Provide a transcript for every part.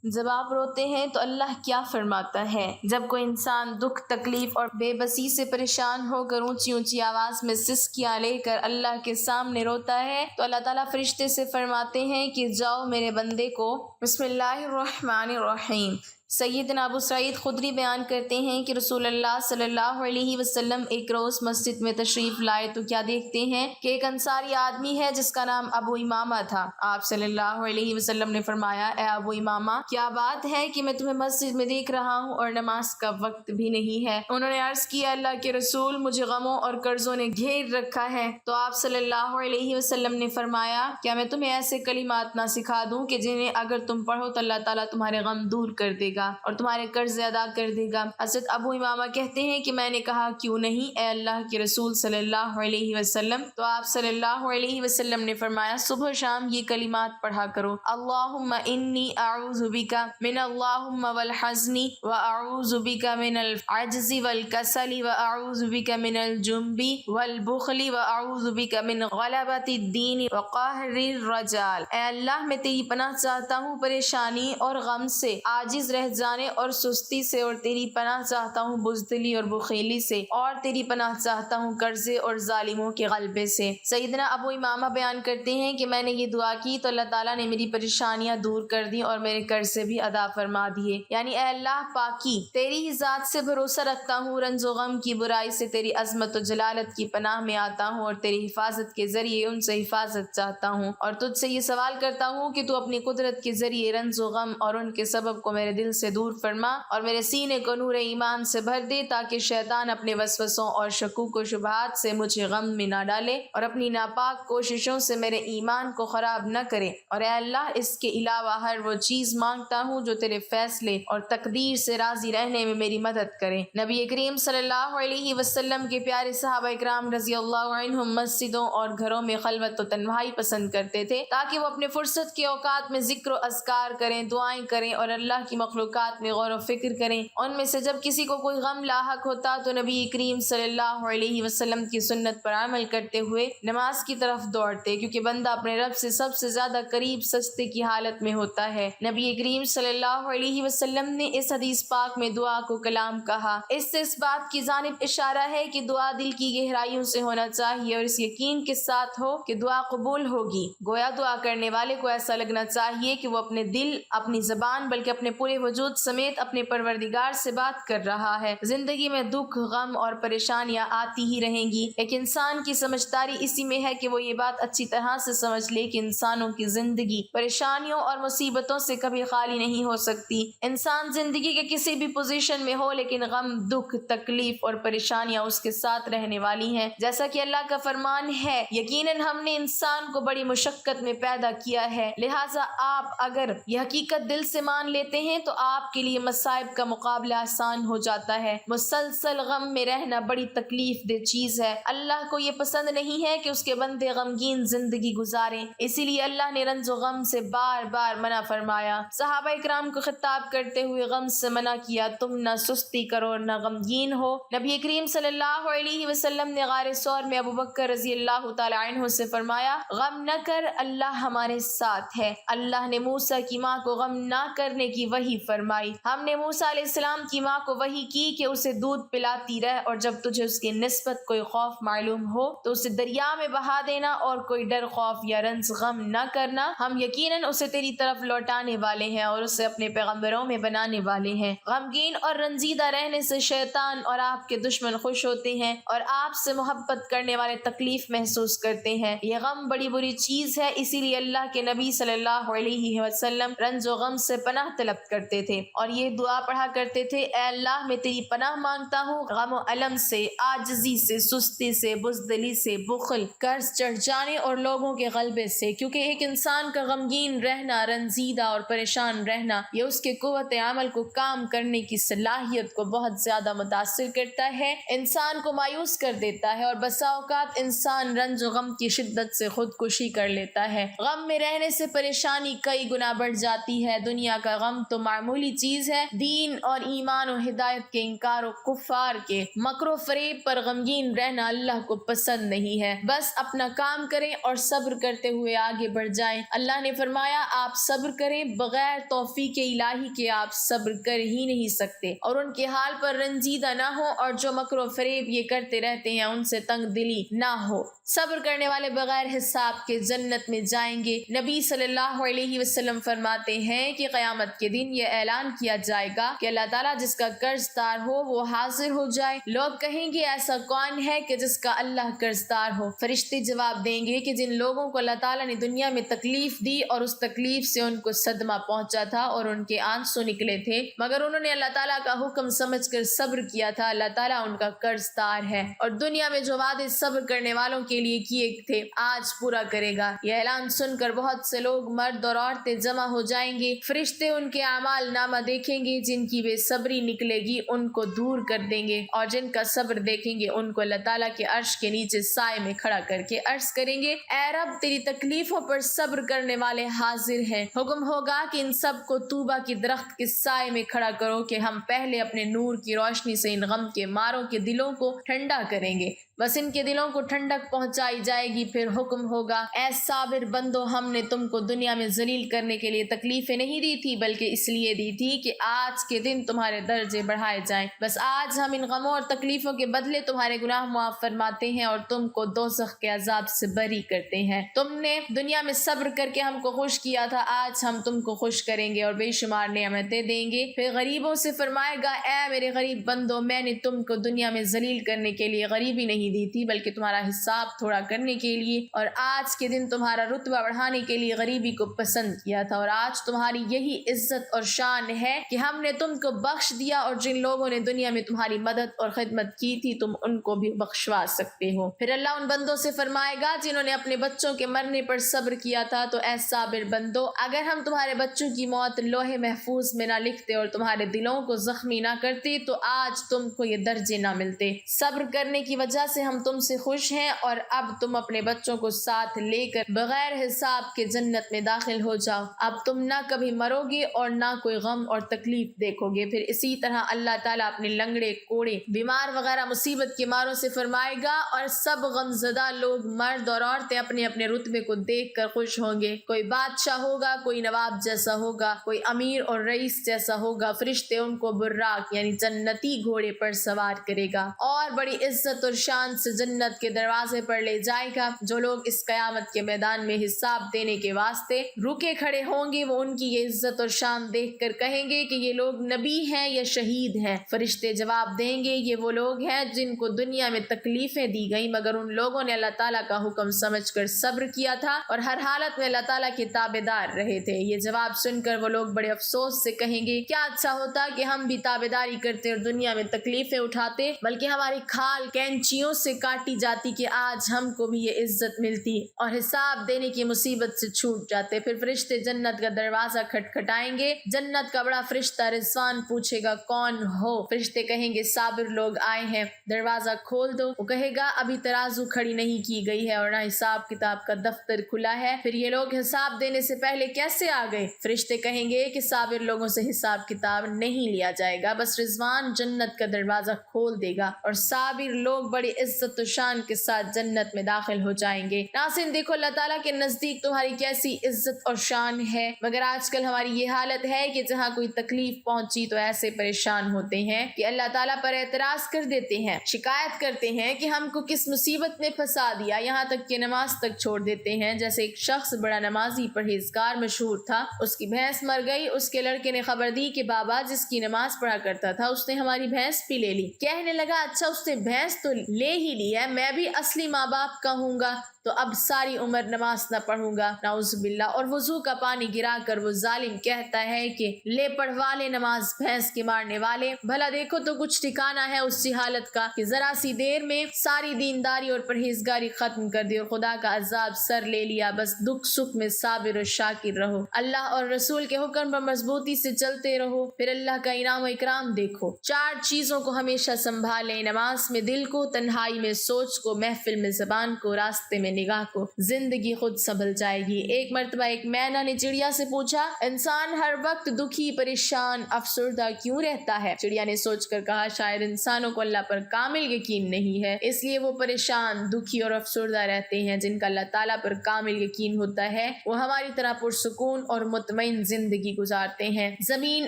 جب آپ روتے ہیں تو اللہ کیا فرماتا ہے؟ جب کوئی انسان دکھ، تکلیف اور بے بسی سے پریشان ہو کر اونچی اونچی آواز میں سسکیاں لے کر اللہ کے سامنے روتا ہے تو اللہ تعالیٰ فرشتے سے فرماتے ہیں کہ جاؤ میرے بندے کو بسم اللہ الرحمن الرحیم۔ سیدنا ابو سعید خدری بیان کرتے ہیں کہ رسول اللہ صلی اللہ علیہ وسلم ایک روز مسجد میں تشریف لائے تو کیا دیکھتے ہیں کہ ایک انصاری آدمی ہے جس کا نام ابو امامہ تھا۔ آپ صلی اللہ علیہ وسلم نے فرمایا، اے ابو امامہ، کیا بات ہے کہ میں تمہیں مسجد میں دیکھ رہا ہوں اور نماز کا وقت بھی نہیں ہے؟ انہوں نے عرض کیا، اللہ کے رسول، مجھے غموں اور قرضوں نے گھیر رکھا ہے۔ تو آپ صلی اللہ علیہ وسلم نے فرمایا، کیا میں تمہیں ایسے کلمات نہ سکھا دوں کہ جنہیں اگر تم پڑھو تو اللہ تعالیٰ تمہارے غم دور کر دے گا اور تمہارے قرض ادا کر دے گا؟ حضرت ابو امامہ کہتے ہیں کہ میں نے کہا، کیوں نہیں اے اللہ کے رسول صلی اللہ علیہ وسلم؟ تو آپ صلی اللہ علیہ وسلم نے فرمایا، صبح شام یہ کلمات پڑھا کرو، اللہم انی اعوذ بک من اللہم والحزن واعوذ بک من العجز والکسل واعوذ بک من الجنب والبخل واعوذ بک من غلبۃ الدین وقہر الرجال۔ اے اللہ، میں تیری پناہ چاہتا ہوں پریشانی اور غم سے، عاجز رہ جانے اور سستی سے، اور تیری پناہ چاہتا ہوں بزدلی اور بخیلی سے، اور تیری پناہ چاہتا ہوں قرضے اور ظالموں کے غلبے سے۔ سیدنا ابو امامہ بیان کرتے ہیں کہ میں نے یہ دعا کی تو اللہ تعالیٰ نے میری پریشانیاں دور کر دی اور میرے قرضے بھی ادا فرما دیے۔ یعنی اے اللہ پاکی، تیری ہی ذات سے بھروسہ رکھتا ہوں، رنج و غم کی برائی سے تیری عظمت و جلالت کی پناہ میں آتا ہوں اور تیری حفاظت کے ذریعے ان سے حفاظت چاہتا ہوں، اور تجھ سے یہ سوال کرتا ہوں کہ تو اپنی قدرت کے ذریعے رنج و غم اور ان کے سبب کو میرے دل سے دور فرما اور میرے سینے کو نور ایمان سے بھر دے، تاکہ شیطان اپنے وسوسوں اور شکوک و شبہات سے مجھے غم میں نہ ڈالے اور اپنی ناپاک کوششوں سے میرے ایمان کو خراب نہ کرے۔ اور اے اللہ، اس کے علاوہ ہر وہ چیز مانگتا ہوں جو تیرے فیصلے اور تقدیر سے راضی رہنے میں میری مدد کرے۔ نبی کریم صلی اللہ علیہ وسلم کے پیارے صحابہ اکرام رضی اللہ عنہم مسجدوں اور گھروں میں خلوت و تنہائی پسند کرتے تھے تاکہ وہ اپنے فرصت کے اوقات میں ذکر و اذکار کریں، دعائیں کریں اور اللہ کی مخلوقات میں غور و فکر کریں۔ ان میں سے جب کسی کو کوئی غم لاحق ہوتا تو نبی کریم صلی اللہ علیہ وسلم کی سنت پر عمل کرتے ہوئے نماز کی طرف دوڑتے، کیونکہ بندہ اپنے رب سے سب سے زیادہ قریب سجدے کی حالت میں ہوتا ہے۔ نبی کریم صلی اللہ علیہ وسلم نے اس حدیث پاک میں دعا کو کلام کہا۔ اس سے اس بات کی جانب اشارہ ہے کہ دعا دل کی گہرائیوں سے ہونا چاہیے اور اس یقین کے ساتھ ہو کہ دعا قبول ہوگی۔ گویا دعا کرنے والے کو ایسا لگنا چاہیے کہ وہ اپنے دل، اپنی زبان، بلکہ اپنے پورے وجود سمیت اپنے پروردگار سے بات کر رہا ہے۔ زندگی میں دکھ، غم اور پریشانیاں آتی ہی رہیں گی۔ ایک انسان کی سمجھداری اسی میں ہے کہ وہ یہ بات اچھی طرح سے سمجھ لے کہ انسانوں کی زندگی پریشانیوں اور مصیبتوں سے کبھی خالی نہیں ہو سکتی۔ انسان زندگی کے کسی بھی پوزیشن میں ہو، لیکن غم، دکھ، تکلیف اور پریشانیاں اس کے ساتھ رہنے والی ہیں۔ جیسا کہ اللہ کا فرمان ہے، یقیناً ہم نے انسان کو بڑی مشقت میں پیدا کیا ہے، لہٰذا آپ اگر یہ حقیقت دل سے مان لیتے ہیں تو آپ کے لیے مصائب کا مقابلہ آسان ہو جاتا ہے۔ مسلسل غم میں رہنا بڑی تکلیف دہ چیز ہے۔ اللہ کو یہ پسند نہیں ہے کہ اس کے بندے غمگین زندگی گزاریں، اسی لیے اللہ نے رنج و غم سے بار بار منع فرمایا۔ صحابہ اکرام کو خطاب کرتے ہوئے غم سے منع کیا، تم نہ سستی کرو اور نہ غمگین ہو۔ نبی کریم صلی اللہ علیہ وسلم نے غار ثور میں ابو بکر رضی اللہ تعالی عنہ سے فرمایا، غم نہ کر، اللہ ہمارے ساتھ ہے۔ اللہ نے موسیٰ کی ماں کو غم نہ کرنے کی وحی فرمائی۔ ہم نے موسیٰ علیہ السلام کی ماں کو وحی کی کہ اسے دودھ پلاتی رہ، اور جب تجھے اس کی نسبت کوئی خوف معلوم ہو تو اسے دریا میں بہا دینا اور کوئی ڈر، خوف یا رنج غم نہ کرنا، ہم یقیناً اسے تیری طرف لوٹانے والے ہیں اور اسے اپنے پیغمبروں میں بنانے والے ہیں۔ غمگین اور رنجیدہ رہنے سے شیطان اور آپ کے دشمن خوش ہوتے ہیں اور آپ سے محبت کرنے والے تکلیف محسوس کرتے ہیں۔ یہ غم بڑی بری چیز ہے، اسی لیے اللہ کے نبی صلی اللہ علیہ وسلم رنج و غم سے پناہ طلب کرتے تھے اور یہ دعا پڑھا کرتے تھے، اے اللہ، میں تیری پناہ مانگتا ہوں غم و الم سے، عاجزی سے، سستی سے، بزدلی سے، بخل، قرض چڑھ جانے اور لوگوں کے غلبے سے، کیونکہ ایک انسان کا غمگین رہنا، رنجیدہ اور پریشان رہنا، یہ اس کے قوت عمل کو کام کرنے کی صلاحیت کو بہت زیادہ متاثر کرتا ہے، انسان کو مایوس کر دیتا ہے اور بسا اوقات انسان رنج و غم کی شدت سے خودکشی کر لیتا ہے۔ غم میں رہنے سے پریشانی کئی گنا بڑھ جاتی ہے۔ دنیا کا غم تو معمول معمولی چیز ہے۔ دین اور ایمان و ہدایت کے انکار و کفار کے مکر و فریب پر غمگین رہنا اللہ کو پسند نہیں ہے۔ بس اپنا کام کریں اور صبر کرتے ہوئے آگے بڑھ جائیں۔ اللہ نے فرمایا آپ صبر کریں، بغیر توفیق الہی کے آپ صبر کر ہی نہیں سکتے، اور ان کے حال پر رنجیدہ نہ ہو، اور جو مکر و فریب یہ کرتے رہتے ہیں ان سے تنگ دلی نہ ہو۔ صبر کرنے والے بغیر حساب کے جنت میں جائیں گے۔ نبی صلی اللہ علیہ وسلم فرماتے ہیں کہ قیامت کے دن یہ اعلان کیا جائے گا کہ اللہ تعالیٰ جس کا قرض دار ہو وہ حاضر ہو جائے۔ لوگ کہیں گے ایسا کون ہے کہ جس کا اللہ قرض دار ہو؟ فرشتے جواب دیں گے کہ جن لوگوں کو اللہ تعالیٰ نے دنیا میں تکلیف دی اور اس تکلیف سے ان کو صدمہ پہنچا تھا اور ان کے آنسو نکلے تھے، مگر انہوں نے اللہ تعالیٰ کا حکم سمجھ کر صبر کیا تھا، اللہ تعالیٰ ان کا قرض دار ہے، اور دنیا میں جو وعدے صبر کرنے والوں کے لیے کیے تھے آج پورا کرے گا۔ یہ اعلان سن کر بہت سے لوگ مرد اور عورتیں جمع ہو جائیں گے۔ فرشتے ان کے اعمال نامہ دیکھیں گے، جن کی بے صبری نکلے گی ان کو دور کر دیں گے، اور جن کا صبر دیکھیں گے ان کو اللہ تعالیٰ کے عرش کے نیچے سائے میں کھڑا کر کے عرض کریں گے اے رب تیری تکلیفوں پر صبر کرنے والے حاضر ہیں۔ حکم ہوگا کہ ان سب کو طوبہ کی درخت کے سائے میں کھڑا کرو کہ ہم پہلے اپنے نور کی روشنی سے ان غم کے ماروں کے دلوں کو ٹھنڈا کریں گے۔ بس ان کے دلوں کو ٹھنڈک پہنچائی جائے گی، پھر حکم ہوگا اے صابر بندو ہم نے تم کو دنیا میں ذلیل کرنے کے لیے تکلیفیں نہیں دی تھی، بلکہ اس لیے دی تھی کہ آج کے دن تمہارے درجے بڑھائے جائیں۔ بس آج ہم ان غموں اور تکلیفوں کے بدلے تمہارے گناہ معاف فرماتے ہیں اور تم کو دوزخ کے عذاب سے بری کرتے ہیں۔ تم نے دنیا میں صبر کر کے ہم کو خوش کیا تھا، آج ہم تم کو خوش کریں گے اور بے شمار نعمتیں دیں گے۔ پھر غریبوں سے فرمائے گا اے میرے غریب بندو میں نے تم کو دنیا میں ذلیل کرنے کے لیے غریبی نہیں دی تھی، بلکہ تمہارا حساب تھوڑا کرنے کے لیے، اور آج کے دن تمہارا رتبہ بڑھانے کے لیے غریبی کو پسند کیا تھا، اور آج تمہاری یہی عزت اور شان ہے کہ ہم نے تم کو بخش دیا، اور جن لوگوں نے دنیا میں تمہاری مدد اور خدمت کی تھی تم ان کو بھی بخشوا سکتے ہو۔ پھر اللہ ان بندوں سے فرمائے گا جنہوں نے اپنے بچوں کے مرنے پر صبر کیا تھا تو اے صابر بندو اگر ہم تمہارے بچوں کی موت لوح محفوظ میں نہ لکھتے اور تمہارے دلوں کو زخمی نہ کرتے تو آج تم کو یہ درجے نہ ملتے۔ صبر کرنے کی وجہ سے ہم تم سے خوش ہیں، اور اب تم اپنے بچوں کو ساتھ لے کر بغیر حساب کے جنت میں داخل ہو جاؤ۔ اب تم نہ کبھی مرو گے اور نہ کوئی غم اور تکلیف دیکھو گے۔ پھر اسی طرح اللہ تعالیٰ اپنے لنگڑے کوڑے بیمار وغیرہ مصیبت کے ماروں سے فرمائے گا، اور سب غم زدہ لوگ مرد اور عورتیں اپنے اپنے رتبے کو دیکھ کر خوش ہوں گے۔ کوئی بادشاہ ہوگا، کوئی نواب جیسا ہوگا، کوئی امیر اور رئیس جیسا ہوگا۔ فرشتے ان کو براق یعنی جنتی گھوڑے پر سوار کرے گا اور بڑی عزت اور شان سے جنت کے دروازے پر لے جائے گا۔ جو لوگ اس قیامت کے میدان میں حساب دینے کے واسطے رکے کھڑے ہوں گے وہ ان کی یہ عزت اور شان دیکھ کر کہیں گے کہ یہ لوگ نبی ہیں یا شہید ہیں۔ فرشتے جواب دیں گے یہ وہ لوگ ہیں جن کو دنیا میں تکلیفیں دی گئیں، مگر ان لوگوں نے اللہ تعالیٰ کا حکم سمجھ کر صبر کیا تھا اور ہر حالت میں اللہ تعالیٰ کے تابعدار رہے تھے۔ یہ جواب سن کر وہ لوگ بڑے افسوس سے کہیں گے کیا اچھا ہوتا کہ ہم بھی تابعداری کرتے اور دنیا میں تکلیفیں اٹھاتے، بلکہ ہماری کھال کینچیوں سے کاٹی جاتی کہ آج ہم کو بھی یہ عزت ملتی اور حساب دینے کی مصیبت سے چھوٹ جاتے۔ پھر فرشتے جنت کا دروازہ کھٹکھٹائیں گے۔ جنت کا بڑا فرشتہ رضوان پوچھے گا کون ہو؟ فرشتے کہیں گے صابر لوگ آئے ہیں، دروازہ کھول دو۔ وہ کہے گا ابھی ترازو کھڑی نہیں کی گئی ہے اور نہ حساب کتاب کا دفتر کھلا ہے، پھر یہ لوگ حساب دینے سے پہلے کیسے آ گئے؟ فرشتے کہیں گے کہ صابر لوگوں سے حساب کتاب نہیں لیا جائے گا، بس رضوان جنت کا دروازہ کھول دے گا اور صابر لوگ بڑی عزت و شان کے ساتھ جنت میں داخل ہو جائیں گے۔ ناظرین دیکھو اللہ تعالیٰ کے نزدیک تمہاری کیسی عزت اور شان ہے، مگر آج کل ہماری یہ حالت ہے کہ جہاں کوئی تکلیف پہنچی تو ایسے پریشان ہوتے ہیں کہ اللہ تعالیٰ پر اعتراض کر دیتے ہیں، شکایت کرتے ہیں کہ ہم کو کس مصیبت نے پھنسا دیا، یہاں تک کہ نماز تک چھوڑ دیتے ہیں۔ جیسے ایک شخص بڑا نمازی پرہیزگار مشہور تھا، اس کی بھینس مر گئی، اس کے لڑکے نے خبر دی کہ بابا جس کی نماز پڑھا کرتا تھا اس نے ہماری بھینس بھی لے لی۔ کہنے لگا اچھا اس نے بھینس تو لے ہی لی ہے، میں بھی اصلی ماں باپ کا ہوں گا تو اب ساری عمر نماز نہ پڑھوں گا، نعوذ باللہ۔ اور وضو کا پانی گرا کر وہ ظالم کہتا ہے کہ لے پڑھوا لے نماز بھینس کے مارنے والے۔ بھلا دیکھو تو کچھ ٹھکانہ ہے اس سی حالت کا کہ ذرا سی دیر میں ساری دینداری اور پرہیزگاری ختم کر دی اور خدا کا عذاب سر لے لیا۔ بس دکھ سکھ میں صابر و شاکر رہو، اللہ اور رسول کے حکم پر مضبوطی سے چلتے رہو، پھر اللہ کا انعام و اکرام دیکھو۔ 4 چیزوں کو ہمیشہ سنبھالیں، نماز میں دل کو، تنہائی تنہائی میں سوچ کو، محفل میں زبان کو، راستے میں نگاہ کو، زندگی خود سنبھل جائے گی۔ ایک مرتبہ ایک مینا نے چڑیا سے پوچھا، انسان ہر وقت دکھی، پریشان، افسردہ کیوں رہتا ہے؟ چڑیا نے سوچ کر کہا، شاید انسانوں کو اللہ پر کامل یقین نہیں ہے، اس لیے وہ پریشان، دکھی اور افسردہ رہتے ہیں۔ جن کا اللہ تعالیٰ پر کامل یقین ہوتا ہے وہ ہماری طرح پرسکون اور مطمئن زندگی گزارتے ہیں۔ زمین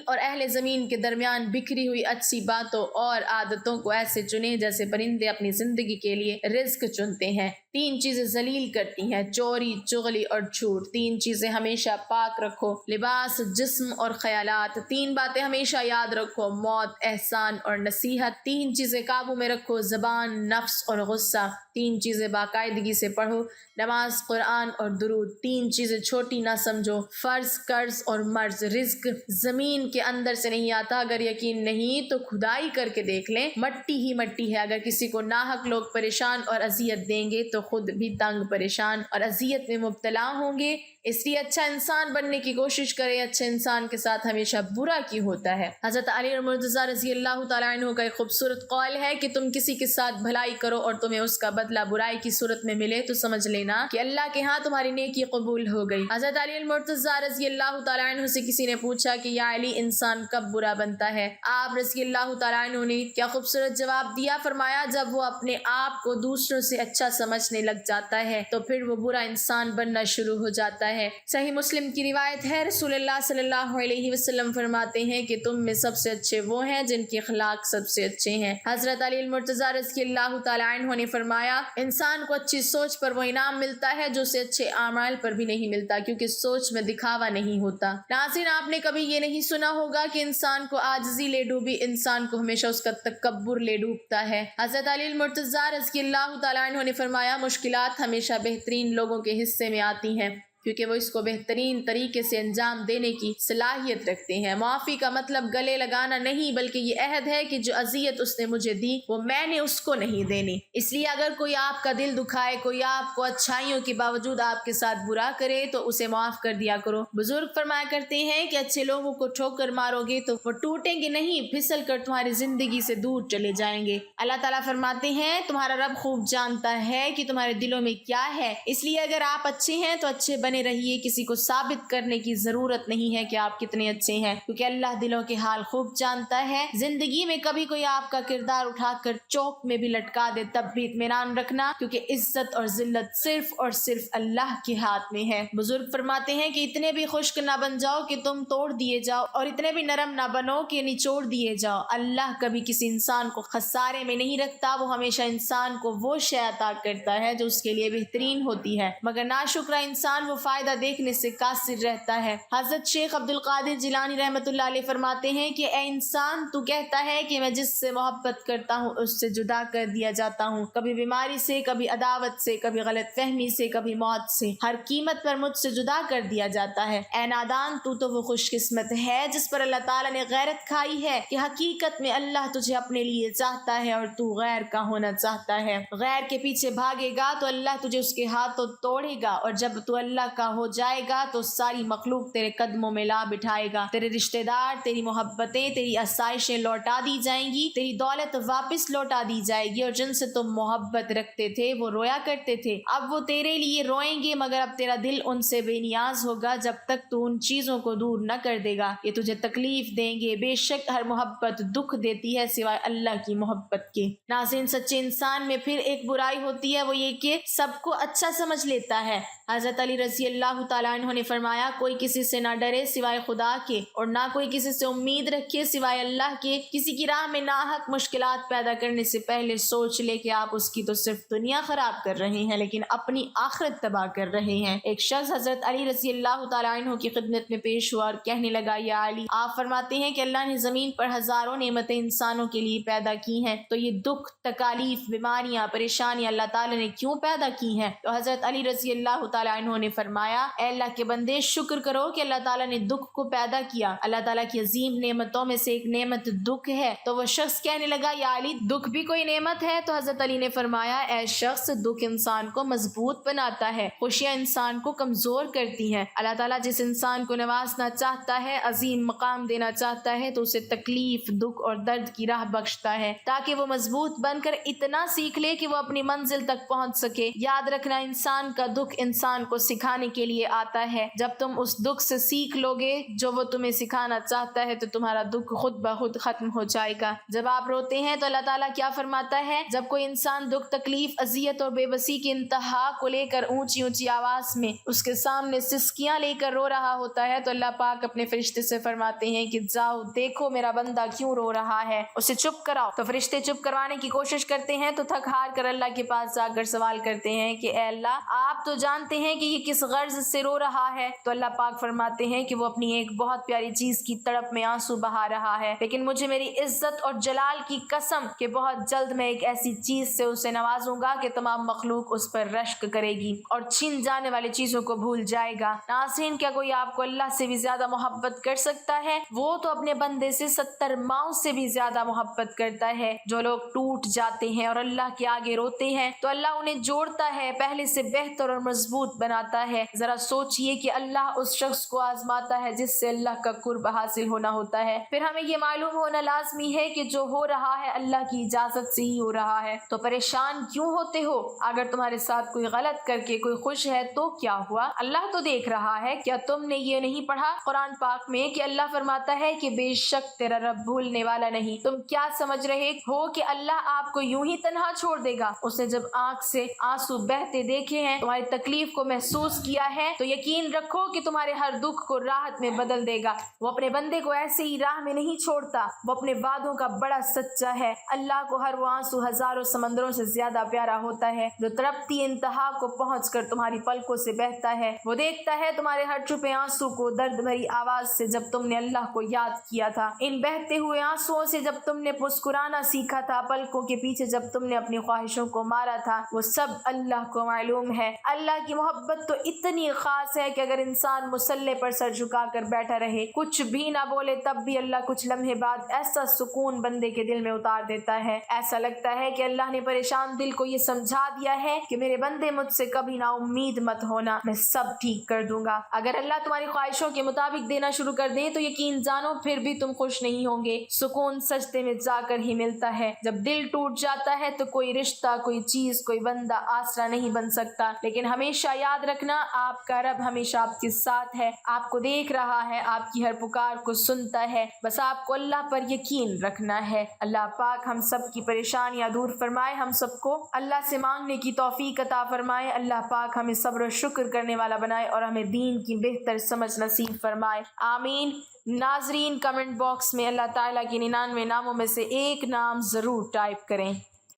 اور اہل زمین کے درمیان بکھری ہوئی اچھی باتوں اور عادتوں کو ایسے چنیں جیسے پرندے اپنی زندگی کے لیے رزق چنتے ہیں۔ 3 چیزیں ذلیل کرتی ہیں، چوری، چغلی اور جھوٹ۔ 3 چیزیں ہمیشہ پاک رکھو، لباس، جسم اور خیالات۔ 3 باتیں ہمیشہ یاد رکھو، موت، احسان اور نصیحت۔ 3 چیزیں قابو میں رکھو، زبان، نفس اور غصہ۔ 3 چیزیں باقاعدگی سے پڑھو، نماز، قرآن اور درود۔ 3 چیزیں چھوٹی نہ سمجھو، فرض، قرض اور مرض۔ رزق زمین کے اندر سے نہیں آتا، اگر یقین نہیں تو کھدائی کر کے دیکھ لیں، مٹی ہی مٹی ہے۔ اگر کسی کو ناحق لوگ پریشان اور اذیت دیں گے تو خود بھی تنگ، پریشان اور اذیت میں مبتلا ہوں گے۔ اس لیے اچھا انسان بننے کی کوشش کریں۔ اچھے انسان کے ساتھ ہمیشہ برا کیوں ہوتا ہے؟ حضرت علی المرتضیٰ رضی اللہ تعالیٰ عنہ کا ایک خوبصورت قول ہے کہ تم کسی کے ساتھ بھلائی کرو اور تمہیں اس کا بدلہ برائی کی صورت میں ملے تو سمجھ لینا کہ اللہ کے ہاں تمہاری نیکی قبول ہو گئی۔ حضرت علی المرتضیٰ رضی اللہ تعالیٰ عنہ سے کسی نے پوچھا کہ یا علی، انسان کب برا بنتا ہے؟ آپ رضی اللہ تعالیٰ عنہ نے کیا خوبصورت جواب دیا، فرمایا جب وہ اپنے آپ کو دوسروں سے اچھا سمجھنے لگ جاتا ہے تو پھر وہ برا انسان بننا شروع ہو جاتا ہے۔ صحیح مسلم کی روایت ہے، رسول اللہ صلی اللہ علیہ وسلم فرماتے ہیں کہ تم میں سب سے اچھے وہ ہیں جن کے اخلاق سب سے اچھے ہیں۔ حضرت علی المرتضیٰ رضی اللہ تعالیٰ عنہ نے فرمایا، انسان کو اچھی سوچ پر وہ انعام ملتا ہے جو اسے اچھے اعمال پر بھی نہیں ملتا، کیونکہ سوچ میں دکھاوا نہیں ہوتا۔ ناظرین، آپ نے کبھی یہ نہیں سنا ہوگا کہ انسان کو عاجزی لے ڈوبی، انسان کو ہمیشہ اس کا تکبر لے ڈوبتا ہے۔ حضرت علی المرتضیٰ رضی اللہ تعالیٰ عنہ نے فرمایا، مشکلات ہمیشہ بہترین لوگوں کے حصے میں آتی ہیں کیونکہ وہ اس کو بہترین طریقے سے انجام دینے کی صلاحیت رکھتے ہیں۔ معافی کا مطلب گلے لگانا نہیں، بلکہ یہ عہد ہے کہ جو اذیت اس نے مجھے دی وہ میں نے اس کو نہیں دینی۔ اس لیے اگر کوئی آپ کا دل دکھائے، کوئی آپ کو اچھائیوں کے باوجود آپ کے ساتھ برا کرے تو اسے معاف کر دیا کرو۔ بزرگ فرمایا کرتے ہیں کہ اچھے لوگوں کو ٹھوکر مارو گے تو وہ ٹوٹیں گے نہیں، پھسل کر تمہاری زندگی سے دور چلے جائیں گے۔ اللہ تعالیٰ فرماتے ہیں، تمہارا رب خوب جانتا ہے کہ تمہارے دلوں میں کیا ہے، اس لیے اگر آپ اچھے ہیں تو اچھے بنے رہیے۔ کسی کو ثابت کرنے کی ضرورت نہیں ہے کہ آپ کتنے اچھے ہیں، کیونکہ اللہ دلوں کے حال خوب جانتا ہے۔ زندگی میں کبھی کوئی آپ کا کردار اٹھا کر چوک میں بھی لٹکا دے تب بھی اطمینان رکھنا، کیونکہ عزت اور ذلت صرف اور صرف اللہ کے ہاتھ میں ہے۔ بزرگ فرماتے ہیں کہ اتنے بھی خشک نہ بن جاؤ کہ تم توڑ دیے جاؤ، اور اتنے بھی نرم نہ بنو کہ نچوڑ دیے جاؤ۔ اللہ کبھی کسی انسان کو خسارے میں نہیں رکھتا، وہ ہمیشہ انسان کو وہ شے عطا کرتا ہے جو اس کے لیے بہترین ہوتی ہے، مگر ناشکرا انسان وہ فائدہ دیکھنے سے قاصر رہتا ہے۔ حضرت شیخ عبد القادر جیلانی رحمۃ اللہ علیہ فرماتے ہیں کہ اے انسان، تو کہتا ہے کہ میں جس سے محبت کرتا ہوں اس سے جدا کر دیا جاتا ہوں، کبھی بیماری سے، کبھی عداوت سے، کبھی غلط فہمی سے، کبھی موت سے، ہر قیمت پر مجھ سے جدا کر دیا جاتا ہے۔ اے نادان، تو وہ خوش قسمت ہے جس پر اللہ تعالیٰ نے غیرت کھائی ہے کہ حقیقت میں اللہ تجھے اپنے لیے چاہتا ہے اور تو غیر کا ہونا چاہتا ہے۔ غیر کے پیچھے بھاگے گا تو اللہ تجھے اس کے ہاتھوں توڑے گا، اور جب تو اللہ کا ہو جائے گا تو ساری مخلوق تیرے قدموں میں لا بٹھائے گا، تیرے رشتہ دار، تیری محبتیں، تیری آسائشیں لوٹا دی جائیں گی، تیری دولت واپس لوٹا دی جائے گی، اور جن سے تم محبت رکھتے تھے وہ رویا کرتے تھے، اب وہ تیرے لیے روئیں گے، مگر اب تیرا دل ان سے بے نیاز ہوگا جب تک تو ان چیزوں کو دور نہ کر دے گا، یہ تجھے تکلیف دیں گے۔ بے شک ہر محبت دکھ دیتی ہے سوائے اللہ کی محبت کے۔ ناظرین، سچے انسان میں پھر ایک برائی ہوتی ہے، وہ یہ کہ سب کو اچھا سمجھ لیتا ہے۔ حضرت علی رضی اللہ تعالیٰ عنہ نے فرمایا، کوئی کسی سے نہ ڈرے سوائے خدا کے، اور نہ کوئی کسی سے امید رکھے سوائے اللہ کے۔ کسی کی راہ میں ناحق مشکلات پیدا کرنے سے پہلے سوچ لے کہ آپ اس کی تو صرف دنیا خراب کر رہے ہیں لیکن اپنی آخرت تباہ کر رہے ہیں۔ ایک شخص حضرت علی رضی اللہ تعالیٰ عنہ کی خدمت میں پیش ہوا اور کہنے لگا، یا علی، آپ فرماتے ہیں کہ اللہ نے زمین پر ہزاروں نعمتیں انسانوں کے لیے پیدا کی ہیں، تو یہ دکھ، تکالیف، بیماریاں، پریشانیاں اللہ تعالیٰ نے کیوں پیدا کی ہیں؟ تو حضرت علی رضی اللہ تعالیٰ عنہ نے فرمایا، فرمایا اے اللہ کے بندے شکر کرو کہ اللہ تعالیٰ نے دکھ کو پیدا کیا۔ اللہ تعالیٰ کی عظیم نعمتوں میں سے ایک نعمت دکھ ہے۔ تو وہ شخص کہنے لگا یا علی دکھ بھی کوئی نعمت ہے؟ تو حضرت علی نے فرمایا اے شخص دکھ انسان کو مضبوط بناتا ہے، خوشیاں انسان کو کمزور کرتی ہیں۔ اللہ تعالیٰ جس انسان کو نوازنا چاہتا ہے، عظیم مقام دینا چاہتا ہے تو اسے تکلیف، دکھ اور درد کی راہ بخشتا ہے تاکہ وہ مضبوط بن کر اتنا سیکھ لے کہ وہ اپنی منزل تک پہنچ سکے۔ یاد رکھنا انسان کا دکھ انسان کو سکھانے کے لیے آتا ہے۔ جب تم اس دکھ سے سیکھ لو گے جو وہ تمہیں سکھانا چاہتا ہے تو تمہارا دکھ خود بخود ختم ہو جائے گا۔ جب آپ روتے ہیں تو اللہ تعالیٰ کیا فرماتا ہے؟ جب کوئی انسان دکھ، تکلیف، اذیت اور بے بسی کی انتہا کو لے کر اونچی اونچی آواز میں اس کے سامنے سسکیاں لے کر رو رہا ہوتا ہے تو اللہ پاک اپنے فرشتے سے فرماتے ہیں کہ جاؤ دیکھو میرا بندہ کیوں رو رہا ہے، اسے چپ کراؤ۔ تو فرشتے چپ کروانے کی کوشش کرتے ہیں تو تھک ہار کر اللہ کے پاس جا کر سوال کرتے ہیں کہ اے اللہ آپ تو جانتے ہیں کہ یہ کس غرض سے رو رہا ہے۔ تو اللہ پاک فرماتے ہیں کہ وہ اپنی ایک بہت پیاری چیز کی تڑپ میں آنسو بہا رہا ہے، لیکن مجھے میری عزت اور جلال کی قسم کہ بہت جلد میں ایک ایسی چیز سے اسے نوازوں گا کہ تمام مخلوق اس پر رشک کرے گی اور چھین جانے والی چیزوں کو بھول جائے گا۔ ناظرین کیا کوئی آپ کو اللہ سے بھی زیادہ محبت کر سکتا ہے؟ وہ تو اپنے بندے سے 70 ماؤں سے بھی زیادہ محبت کرتا ہے۔ جو لوگ ٹوٹ جاتے ہیں اور اللہ کے آگے روتے ہیں تو اللہ انہیں جوڑتا ہے، پہلے سے بہتر اور مضبوط بناتا ہے۔ ذرا سوچئے کہ اللہ اس شخص کو آزماتا ہے جس سے اللہ کا قرب حاصل ہونا ہوتا ہے۔ پھر ہمیں یہ معلوم ہونا لازمی ہے کہ جو ہو رہا ہے اللہ کی اجازت سے ہی ہو رہا ہے۔ تو پریشان کیوں ہوتے ہو؟ اگر تمہارے ساتھ کوئی غلط کر کے کوئی خوش ہے تو کیا ہوا؟ اللہ تو دیکھ رہا ہے۔ کیا تم نے یہ نہیں پڑھا قرآن پاک میں کہ اللہ فرماتا ہے کہ بے شک تیرا رب بھولنے والا نہیں؟ تم کیا سمجھ رہے ہو کہ اللہ آپ کو یوں ہی تنہا چھوڑ دے گا؟ اس نے جب آنکھ سے آنسو بہتے دیکھے ہیں، تمہاری تکلیف کو محسوس کیا ہے تو یقین رکھو کہ تمہارے ہر دکھ کو راحت میں بدل دے گا۔ وہ اپنے بندے کو ایسے ہی راہ میں نہیں چھوڑتا، وہ اپنے وعدوں کا بڑا سچا ہے۔ اللہ کو ہر وہ آنسو ہزاروں سمندروں سے زیادہ پیارا ہوتا ہے جو تڑپتی انتہا کو پہنچ کر تمہاری پلکوں سے بہتا ہے۔ وہ دیکھتا ہے تمہارے ہر چھپے آنسو کو درد بھری آواز سے جب تم نے اللہ کو یاد کیا تھا، ان بہتے ہوئے آنسوؤں سے جب تم نے مسکرانا سیکھا تھا، پلکوں کے پیچھے جب تم نے اپنی خواہشوں کو مارا تھا، وہ سب اللہ کو معلوم ہے۔ اللہ کی محبت تو اتنی خاص ہے کہ اگر انسان مصلی پر سر جھکا کر بیٹھا رہے، کچھ بھی نہ بولے، تب بھی اللہ کچھ لمحے بعد ایسا سکون بندے کے دل میں اتار دیتا ہے، ایسا لگتا ہے کہ اللہ نے پریشان دل کو یہ سمجھا دیا ہے کہ میرے بندے مجھ سے کبھی نا امید مت ہونا، میں سب ٹھیک کر دوں گا۔ اگر اللہ تمہاری خواہشوں کے مطابق دینا شروع کر دے تو یقین جانو پھر بھی تم خوش نہیں ہوں گے۔ سکون سجدے میں جا کر ہی ملتا ہے۔ جب دل ٹوٹ جاتا ہے تو کوئی رشتہ، کوئی چیز، کوئی بندہ آسرا نہیں بن سکتا، لیکن ہمیشہ یاد رکھنا آپ کا رب ہمیشہ آپ کے ساتھ ہے، آپ کو دیکھ رہا ہے، آپ کی ہر پکار کو سنتا ہے، بس آپ کو اللہ پر یقین رکھنا ہے۔ اللہ پاک ہم سب کی پریشانیاں دور فرمائے، ہم سب کو اللہ سے مانگنے کی توفیق عطا فرمائے۔ اللہ پاک ہمیں صبر و شکر کرنے والا بنائے اور ہمیں دین کی بہتر سمجھ نصیب فرمائے، آمین۔ ناظرین کمنٹ باکس میں اللہ تعالیٰ کے 99 ناموں میں سے ایک نام ضرور ٹائپ کریں۔